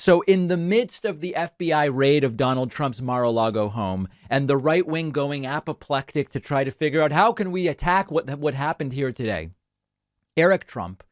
So in the midst of the FBI raid of Donald Trump's Mar-a-Lago home and the right wing going apoplectic to try to figure out how can we attack what happened here today, Eric Trump,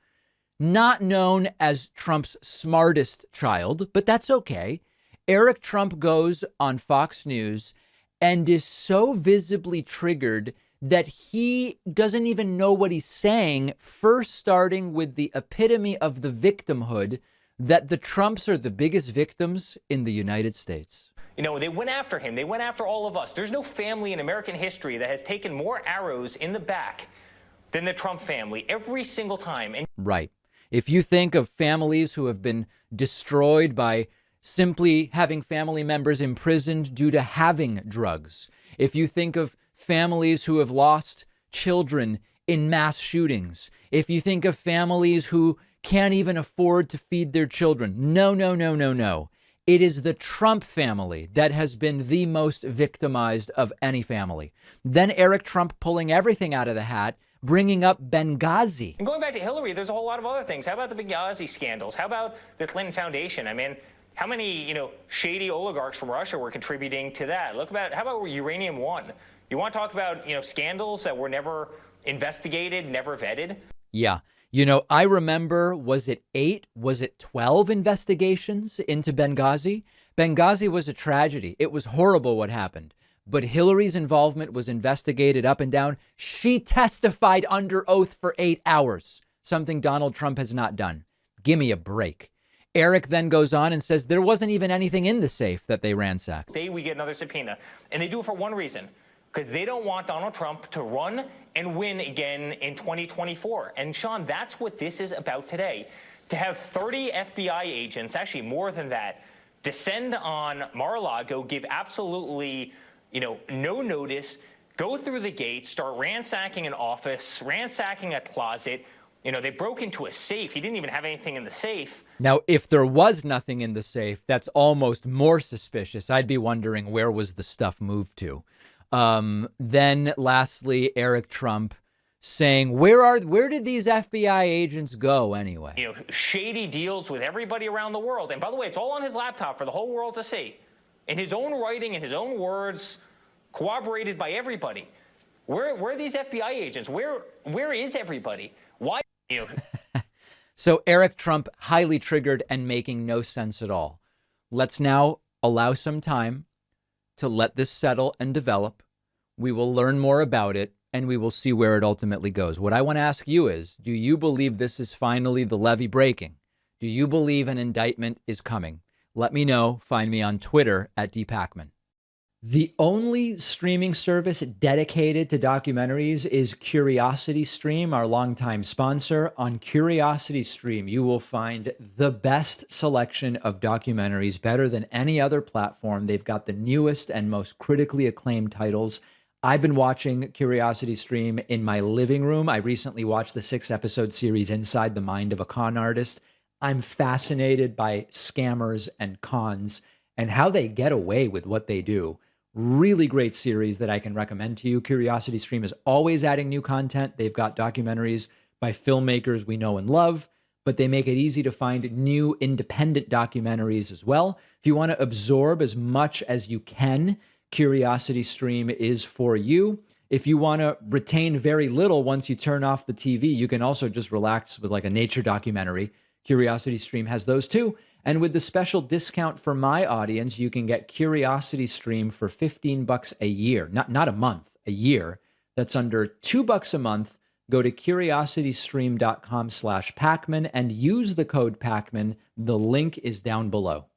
not known as Trump's smartest child, but that's okay. Eric Trump goes on Fox News and is so visibly triggered that he doesn't even know what he's saying, first starting with the epitome of the victimhood that the Trumps are the biggest victims in the United States. You know, they went after him. They went after all of us. There's no family in American history that has taken more arrows in the back than the Trump family every single time. And right. If you think of families who have been destroyed by simply having family members imprisoned due to having drugs, if you think of families who have lost children in mass shootings, if you think of families who can't even afford to feed their children. No. It is the Trump family that has been the most victimized of any family. Then Eric Trump pulling everything out of the hat, bringing up Benghazi. And going back to Hillary, there's a whole lot of other things. How about the Benghazi scandals? How about the Clinton Foundation? I mean, how many, shady oligarchs from Russia were contributing to that? How about Uranium One? You want to talk about, scandals that were never investigated, never vetted? Yeah. I remember, was it 8? Was it 12 investigations into Benghazi? Benghazi was a tragedy. It was horrible what happened. But Hillary's involvement was investigated up and down. She testified under oath for 8 hours, something Donald Trump has not done. Give me a break. Eric then goes on and says there wasn't even anything in the safe that they ransacked. We get another subpoena, and they do it for one reason. Because they don't want Donald Trump to run and win again in 2024. And Sean, that's what this is about today. To have 30 FBI agents, actually more than that, descend on Mar-a-Lago, give absolutely, no notice, go through the gate, start ransacking an office, ransacking a closet. They broke into a safe. He didn't even have anything in the safe. Now, if there was nothing in the safe, that's almost more suspicious. I'd be wondering where was the stuff moved to. Then lastly, Eric Trump saying, where did these FBI agents go anyway? Shady deals with everybody around the world. And by the way, it's all on his laptop for the whole world to see. In his own writing, in his own words, corroborated by everybody. Where are these FBI agents? Where is everybody? Why? So Eric Trump highly triggered and making no sense at all. Let's now allow some time to let this settle and develop. We will learn more about it and we will see where it ultimately goes. What I want to ask you is, do you believe this is finally the levee breaking? Do you believe an indictment is coming? Let me know. Find me on Twitter at @dpacman. The only streaming service dedicated to documentaries is CuriosityStream, our longtime sponsor. On CuriosityStream, you will find the best selection of documentaries, better than any other platform. They've got the newest and most critically acclaimed titles. I've been watching CuriosityStream in my living room. I recently watched the 6-episode series Inside the Mind of a Con Artist. I'm fascinated by scammers and cons and how they get away with what they do. Really great series that I can recommend to you. CuriosityStream is always adding new content. They've got documentaries by filmmakers we know and love, but they make it easy to find new independent documentaries as well. If you want to absorb as much as you can, CuriosityStream is for you. If you want to retain very little once you turn off the TV, you can also just relax with like a nature documentary. CuriosityStream has those too. And with the special discount for my audience, you can get CuriosityStream for $15 a year, not a month, a year. That's under $2 a month. Go to curiositystream.com/Pacman and use the code Pacman. The link is down below.